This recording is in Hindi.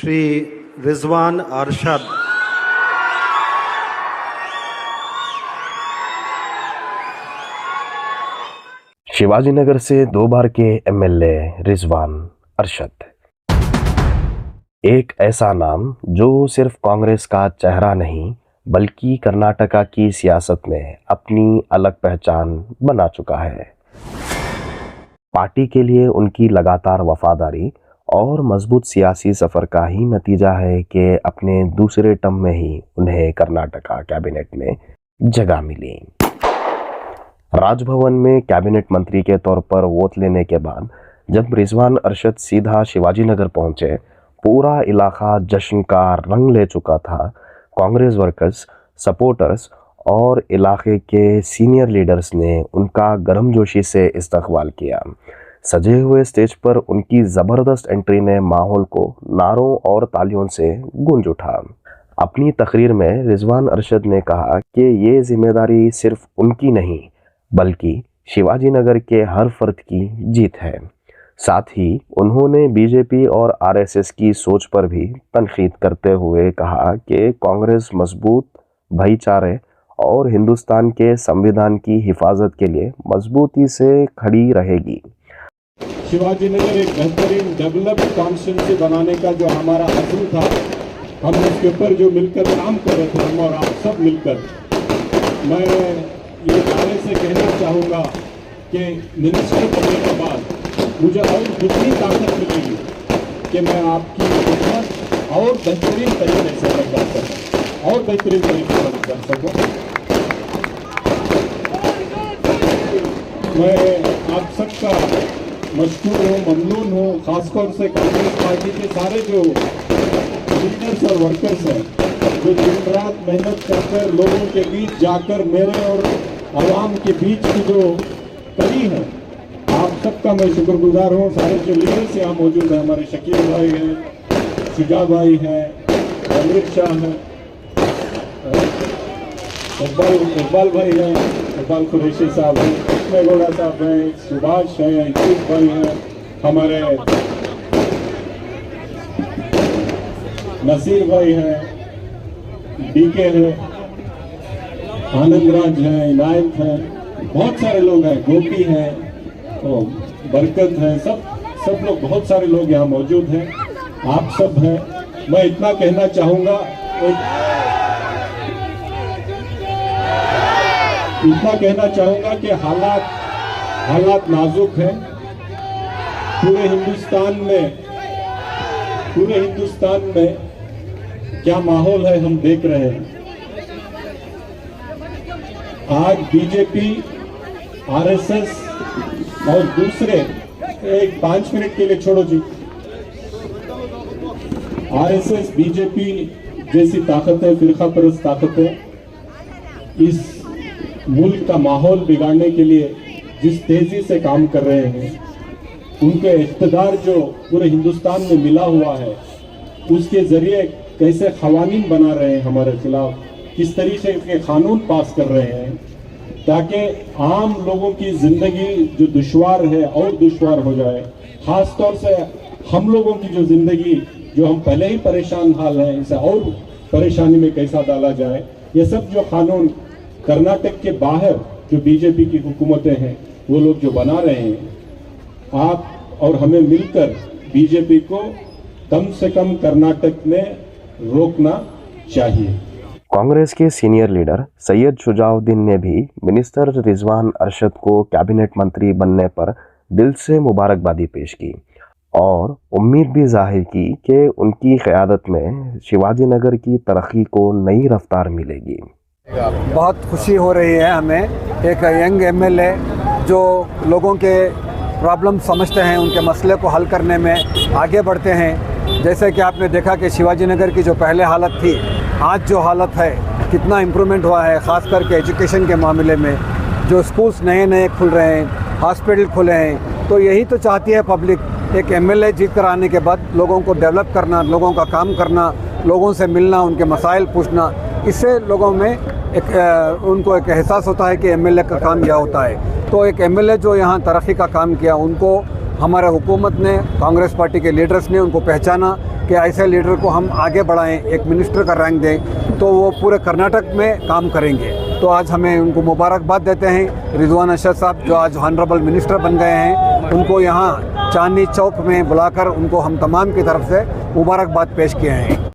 श्री रिजवान अरशद। शिवाजीनगर से 2 बार के एमएलए रिजवान अरशद, एक ऐसा नाम जो सिर्फ कांग्रेस का चेहरा नहीं बल्कि कर्नाटका की सियासत में अपनी अलग पहचान बना चुका है। पार्टी के लिए उनकी लगातार वफादारी और मजबूत सियासी सफ़र का ही नतीजा है कि अपने दूसरे टर्म में ही उन्हें कर्नाटका कैबिनेट में जगह मिली। राजभवन में कैबिनेट मंत्री के तौर पर वोट लेने के बाद जब रिजवान अरशद सीधा शिवाजीनगर पहुंचे, पूरा इलाका जश्न का रंग ले चुका था। कांग्रेस वर्कर्स, सपोर्टर्स और इलाके के सीनियर लीडर्स ने उनका गर्मजोशी से इस्तकबाल किया। सजे हुए स्टेज पर उनकी ज़बरदस्त एंट्री ने माहौल को नारों और तालियों से गूंज उठा। अपनी तकरीर में रिजवान अरशद ने कहा कि ये जिम्मेदारी सिर्फ उनकी नहीं बल्कि शिवाजीनगर के हर फर्द की जीत है। साथ ही उन्होंने बीजेपी और आरएसएस की सोच पर भी तनकीद करते हुए कहा कि कांग्रेस मजबूत, भाईचारे और हिंदुस्तान के संविधान की हिफाजत के लिए मजबूती से खड़ी रहेगी। शिवाजीनगर एक बेहतरीन डेवलप्ड कॉन्स्टिट्यूंसी बनाने का जो हमारा अज़्म था, हम उसके ऊपर जो मिलकर काम कर रहे थे, हम और आप सब मिलकर, मैं ये दावे से कहना चाहूँगा कि मिनिस्टर बनने के बाद मुझे और कितनी ताकत मिलेगी कि मैं आपकी खिदमत और बेहतरीन तरीके से कर सकूँ और बेहतरीन तरीके से कर सकूँ। मैं आप सबका मशकूर हूँ, ममनून हूँ, खासतौर से कांग्रेस पार्टी के सारे जो लीडर्स और वर्कर्स हैं जो दिन रात मेहनत करकर लोगों के बीच जाकर मेरे और आवाम के बीच की जो कड़ी है, आप सबका मैं शुक्रगुजार हूँ। सारे जो लीडर्स यहाँ मौजूद हैं, हमारे शकील भाई हैं, शुजा भाई हैं, अमित शाह हैं, इकबाल भाई हैं, इकबाल कुरैशी साहब हैं, कृष्णगौड़ा साहब हैं, सुभाष हैं, यूसुफ भाई हैं, हमारे नसीर भाई हैं, डीके हैं, आनंद राज हैं, इनायत हैं, बहुत सारे लोग हैं, गोपी हैं, तो बरकत है, सब लोग, बहुत सारे लोग यहाँ मौजूद हैं, आप सब हैं। मैं इतना कहना चाहूँगा, कि हालात नाजुक हैं। पूरे हिंदुस्तान में क्या माहौल है हम देख रहे हैं। आज बीजेपी, आरएसएस और दूसरे, एक 5 मिनट के लिए छोड़ो जी, आरएसएस, बीजेपी जैसी ताकतें, फिरका परस्त ताकतें इस मुल्क का माहौल बिगाड़ने के लिए जिस तेजी से काम कर रहे हैं, उनके इख्तिदार जो पूरे हिंदुस्तान में मिला हुआ है, उसके जरिए कैसे क़वानीन बना रहे हैं हमारे खिलाफ, किस तरीके के कानून पास कर रहे हैं ताकि आम लोगों की ज़िंदगी जो दुश्वार है और दुश्वार हो जाए। ख़ास तौर से हम लोगों की जो ज़िंदगी, जो हम पहले ही परेशान हाल हैं, इसे और परेशानी में कैसा डाला जाए। ये सब जो कानून कर्नाटक के बाहर जो बीजेपी की हुकूमतें हैं वो लोग जो बना रहे हैं, आप और हमें मिलकर बीजेपी को कम से कम कर्नाटक में रोकना चाहिए। कांग्रेस के सीनियर लीडर सैयद शुजाउद्दीन ने भी मिनिस्टर रिजवान अरशद को कैबिनेट मंत्री बनने पर दिल से मुबारकबादी पेश की और उम्मीद भी जाहिर की कि उनकी क़यादत में शिवाजीनगर की तरक्की को नई रफ्तार मिलेगी। बहुत खुशी हो रही है हमें, एक यंग एमएलए जो लोगों के प्रॉब्लम समझते हैं, उनके मसले को हल करने में आगे बढ़ते हैं। जैसे कि आपने देखा कि शिवाजीनगर की जो पहले हालत थी, आज जो हालत है, कितना इम्प्रूवमेंट हुआ है, ख़ास करके एजुकेशन के मामले में। जो स्कूल्स नए खुल रहे हैं, हॉस्पिटल खुले हैं, तो यही तो चाहती है पब्लिक। एक एमएलए जीत कर आने के बाद लोगों को डेवलप करना, लोगों का काम करना, लोगों से मिलना, उनके मसाइल पूछना, इससे लोगों में उनको एक एहसास होता है कि एमएलए का काम यह होता है। तो एक एमएलए जो यहाँ तरक्की का काम किया, उनको हमारे हुकूमत ने, कांग्रेस पार्टी के लीडर्स ने उनको पहचाना कि ऐसे लीडर को हम आगे बढ़ाएं, एक मिनिस्टर का रैंक दें, तो वो पूरे कर्नाटक में काम करेंगे। तो आज हमें उनको मुबारकबाद देते हैं। रिजवान अरशद साहब जो आज ऑनरेबल मिनिस्टर बन गए हैं, उनको यहाँ चांदनी चौक में बुलाकर उनको हम तमाम की तरफ से मुबारकबाद पेश किए हैं।